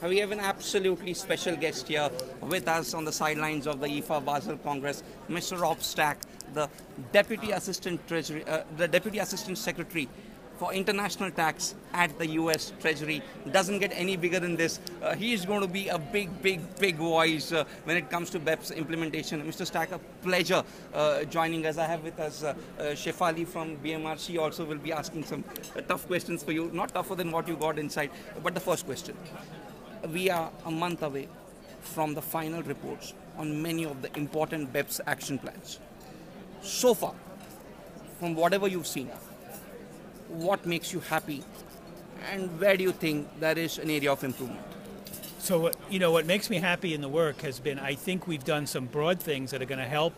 We have an absolutely special guest here with us on the sidelines of the IFA Basel Congress, Mr. Rob Stack, the Deputy Assistant Secretary for International Tax at the US Treasury. Doesn't get any bigger than this. He is going to be a big voice when it comes to BEPS implementation. Mr. Stack, a pleasure joining us. I have with us Shefali from BMR. She also will be asking some tough questions for you. Not tougher than what you got inside, but the first question. We are a month away from the final reports on many of the important BEPS action plans. So far, from whatever you've seen, what makes you happy and where do you think there is an area of improvement? So, what makes me happy in the work has been, I think we've done some broad things that are going to help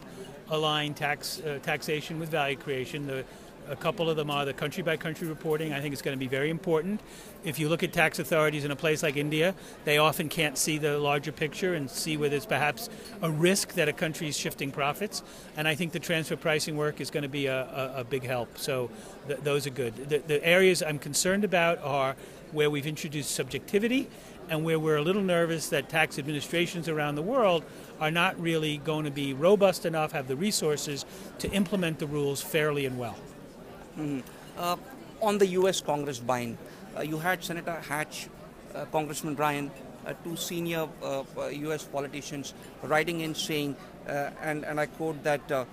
align taxation with value creation. A couple of them are the country-by-country reporting. I think it's going to be very important. If you look at tax authorities in a place like India, they often can't see the larger picture and see where there's perhaps a risk that a country is shifting profits. And I think the transfer pricing work is going to be a big help. So those are good. The areas I'm concerned about are where we've introduced subjectivity and where we're a little nervous that tax administrations around the world are not really going to be robust enough, have the resources to implement the rules fairly and well. On the U.S. Congress buy-in, you had Senator Hatch, Congressman Ryan, two senior U.S. politicians writing in saying, and I quote that the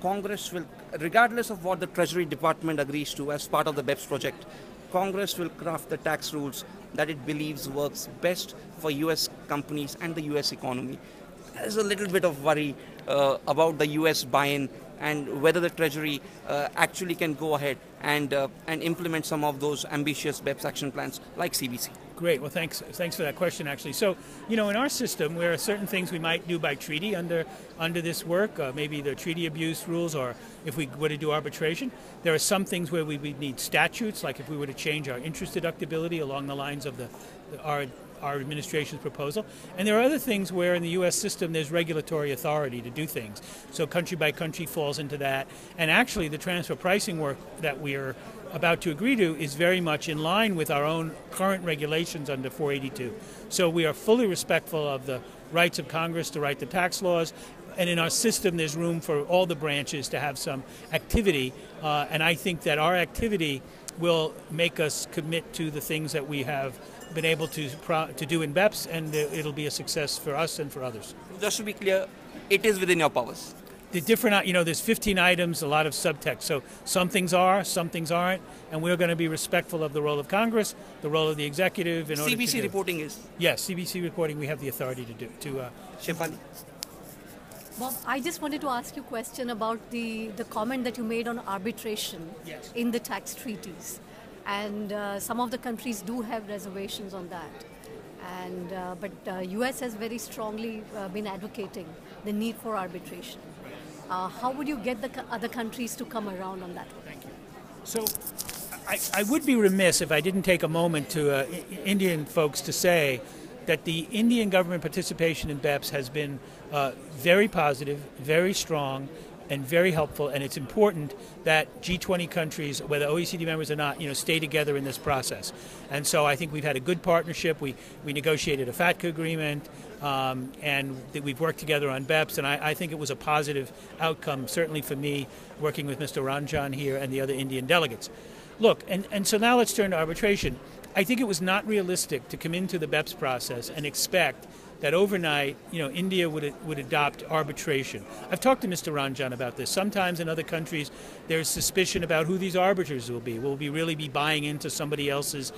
Congress will, regardless of what the Treasury Department agrees to as part of the BEPS project, Congress will craft the tax rules that it believes works best for U.S. companies and the U.S. economy. There's a little bit of worry about the U.S. buy-in and whether the Treasury actually can go ahead and implement some of those ambitious BEPS action plans like CBC. Great. Well, thanks for that question, actually. So, in our system, there are certain things we might do by treaty under this work, maybe the treaty abuse rules, or if we were to do arbitration. There are some things where we would need statutes, like if we were to change our interest deductibility along the lines of our administration's proposal. And there are other things where in the U.S. system there's regulatory authority to do things. So country by country falls into that. And actually the transfer pricing work that we're about to agree to is very much in line with our own current regulations under 482. So we are fully respectful of the rights of Congress to write the tax laws. And in our system there's room for all the branches to have some activity. And I think that our activity will make us commit to the things that we have been able to do in BEPS, and it'll be a success for us and for others. Just to be clear, it is within your powers. The different, there's 15 items, a lot of subtext. So some things are, some things aren't, and we're going to be respectful of the role of Congress, the role of the executive. In order CBC reporting is? Yes, CBC reporting we have the authority to do. Shefali? Bob, I just wanted to ask you a question about the comment that you made on arbitration in the tax treaties. And some of the countries do have reservations on that. And but US has very strongly been advocating the need for arbitration. How would you get the other countries to come around on that? Thank you. So I would be remiss if I didn't take a moment to Indian folks to say that the Indian government participation in BEPS has been very positive, very strong, and very helpful, and it's important that G20 countries, whether OECD members or not, stay together in this process. And so I think we've had a good partnership. We negotiated a FATCA agreement, and we've worked together on BEPS, and I think it was a positive outcome, certainly for me, working with Mr. Ranjan here and the other Indian delegates. Look, and so now let's turn to arbitration. I think it was not realistic to come into the BEPS process and expect that overnight, India would adopt arbitration. I've talked to Mr. Ranjan about this. Sometimes in other countries, there's suspicion about who these arbiters will be. Will we really be buying into somebody else's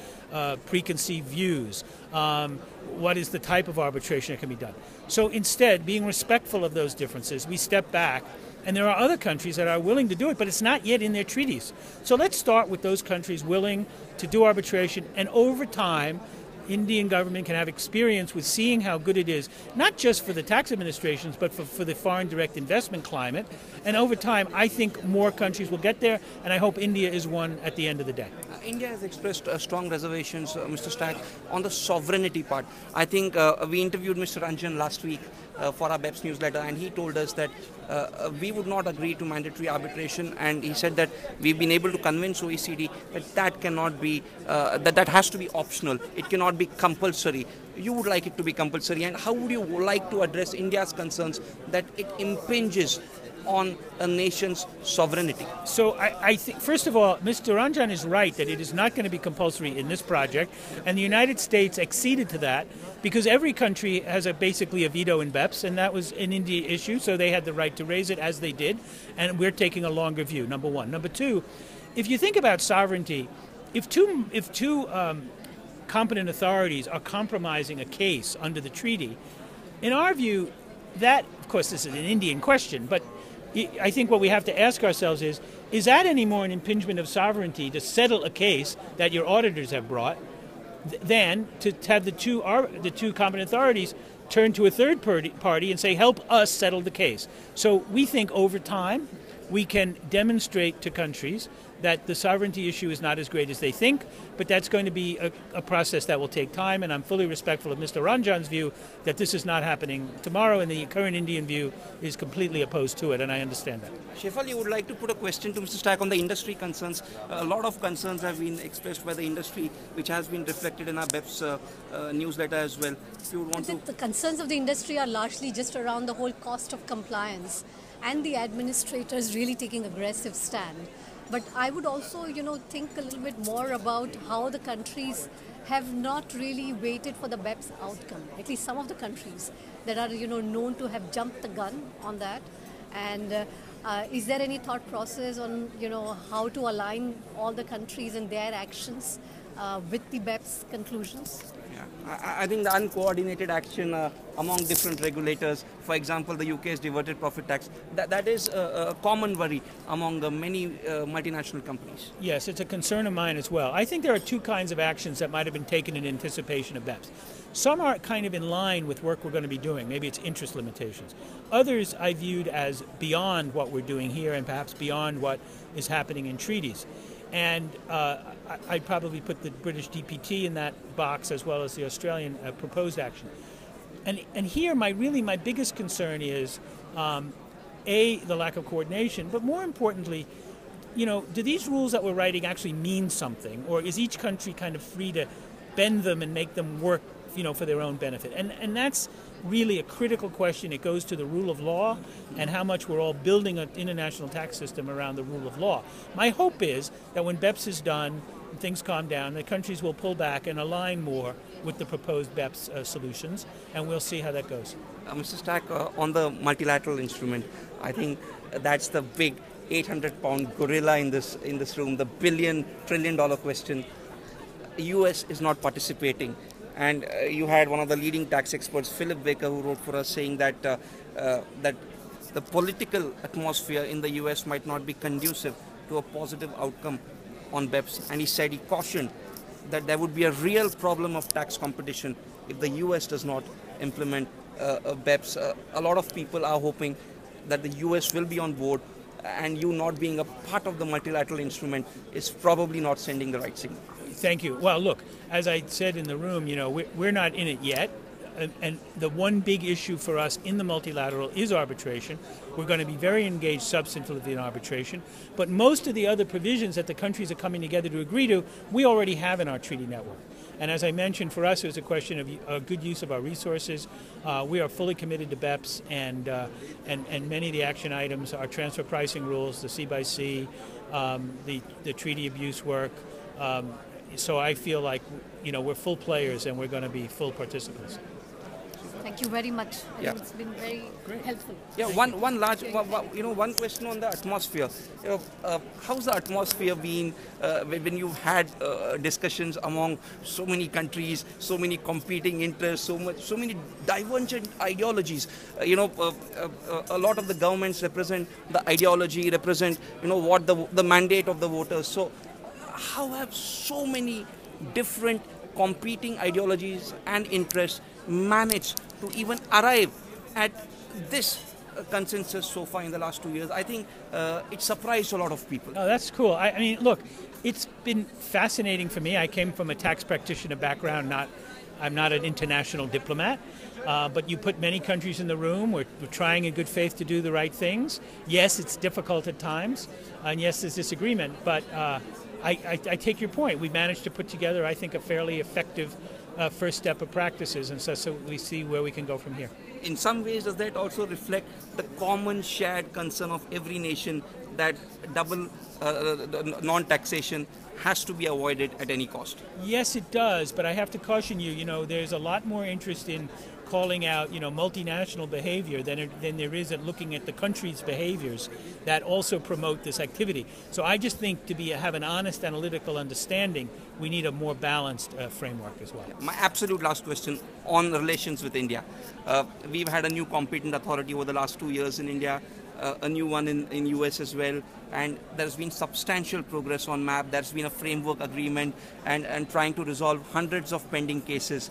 preconceived views? What is the type of arbitration that can be done? So instead, being respectful of those differences, we step back. And there are other countries that are willing to do it, but it's not yet in their treaties. So let's start with those countries willing to do arbitration, and over time, Indian government can have experience with seeing how good it is, not just for the tax administrations, but for the foreign direct investment climate. And over time, I think more countries will get there, and I hope India is one at the end of the day. India has expressed strong reservations, Mr. Stack, on the sovereignty part. I think we interviewed Mr. Ranjan last week, for our BEPS newsletter, and he told us that we would not agree to mandatory arbitration, and he said that we've been able to convince OECD that that cannot be, that has to be optional. It cannot be compulsory. You would like it to be compulsory, and how would you like to address India's concerns that it impinges on a nation's sovereignty? So I think, first of all, Mr. Ranjan is right that it is not going to be compulsory in this project, and the United States acceded to that because every country has basically a veto in BEPS, and that was an India issue, so they had the right to raise it as they did, and we're taking a longer view, number one. Number two, if you think about sovereignty, if two competent authorities are compromising a case under the treaty, in our view, that, of course, this is an Indian question, but I think what we have to ask ourselves is that any more an impingement of sovereignty to settle a case that your auditors have brought than to have the two competent authorities turn to a third party and say, help us settle the case? So we think over time we can demonstrate to countries that the sovereignty issue is not as great as they think, but that's going to be a process that will take time, and I'm fully respectful of Mr. Ranjan's view that this is not happening tomorrow, and the current Indian view is completely opposed to it, and I understand that. Shefal, you would like to put a question to Mr. Stack on the industry concerns. A lot of concerns have been expressed by the industry, which has been reflected in our BEPS newsletter as well. If you would want to... The concerns of the industry are largely just around the whole cost of compliance and the administrators really taking aggressive stand. But I would also, think a little bit more about how the countries have not really waited for the BEPS outcome. At least some of the countries that are, known to have jumped the gun on that. And is there any thought process on, how to align all the countries and their actions with the BEPS conclusions? Yeah, I think the uncoordinated action among different regulators, for example, the UK's diverted profit tax, that is a common worry among many multinational companies. Yes, it's a concern of mine as well. I think there are two kinds of actions that might have been taken in anticipation of BEPS. Some are kind of in line with work we're going to be doing. Maybe it's interest limitations. Others I viewed as beyond what we're doing here and perhaps beyond what is happening in treaties. And I'd probably put the British DPT in that box as well as the Australian proposed action. And here my biggest concern is, A, the lack of coordination, but more importantly, do these rules that we're writing actually mean something, or is each country kind of free to bend them and make them work, for their own benefit? And that's really a critical question. It goes to the rule of law and how much we're all building an international tax system around the rule of law. My hope is that when BEPS is done and things calm down, the countries will pull back and align more with the proposed BEPS solutions, and we'll see how that goes. Mr. Stack, on the multilateral instrument, I think that's the big 800-pound gorilla in this room, the trillion-dollar question. The US is not participating. And you had one of the leading tax experts, Philip Baker, who wrote for us saying that that the political atmosphere in the US might not be conducive to a positive outcome on BEPS. And he cautioned that there would be a real problem of tax competition if the US does not implement BEPS. A lot of people are hoping that the US will be on board, and you not being a part of the multilateral instrument is probably not sending the right signal. Thank you. Well, look, as I said in the room, we're not in it yet. And the one big issue for us in the multilateral is arbitration. We're going to be very engaged substantively in arbitration. But most of the other provisions that the countries are coming together to agree to, we already have in our treaty network. And as I mentioned, for us, it was a question of a good use of our resources. We are fully committed to BEPS, and many of the action items are transfer pricing rules, the C/C, the treaty abuse work. So I feel like, we're full players and we're going to be full participants. Thank you very much. I think it's been very helpful. Yeah, one question on the atmosphere. How's the atmosphere been when you've had discussions among so many countries, so many competing interests, so many divergent ideologies? A lot of the governments represent the ideology, represent what the mandate of the voters. So how have so many different competing ideologies and interests managed to even arrive at this consensus so far in the last 2 years? I think it surprised a lot of people. Oh, that's cool. I mean, look, it's been fascinating for me. I came from a tax practitioner background, I'm not an international diplomat, but you put many countries in the room. We're trying in good faith to do the right things. Yes, it's difficult at times, and yes, there's disagreement, but I take your point. We managed to put together, I think, a fairly effective first step of practices, and so we see where we can go from here. In some ways, does that also reflect the common shared concern of every nation that double non-taxation has to be avoided at any cost? Yes, it does, but I have to caution you, there's a lot more interest in calling out, multinational behavior than there is at looking at the country's behaviors that also promote this activity. So I just think to have an honest analytical understanding, we need a more balanced framework as well. My absolute last question on relations with India. We've had a new competent authority over the last 2 years in India, a new one in US as well, and there's been substantial progress on MAP. There's been a framework agreement and trying to resolve hundreds of pending cases.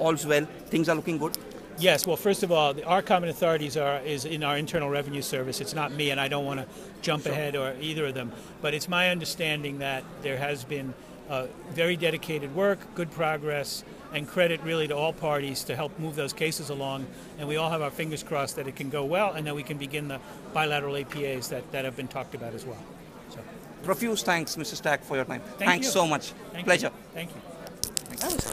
All's well, things are looking good? Yes, well, first of all, our common authorities is in our Internal Revenue Service. It's not me, and I don't want to jump ahead or either of them. But it's my understanding that there has been very dedicated work, good progress, and credit really to all parties to help move those cases along. And we all have our fingers crossed that it can go well and that we can begin the bilateral APAs that have been talked about as well. So, profuse thanks, Mr. Stack, for your time. Thanks so much. Pleasure. Thank you. Thanks.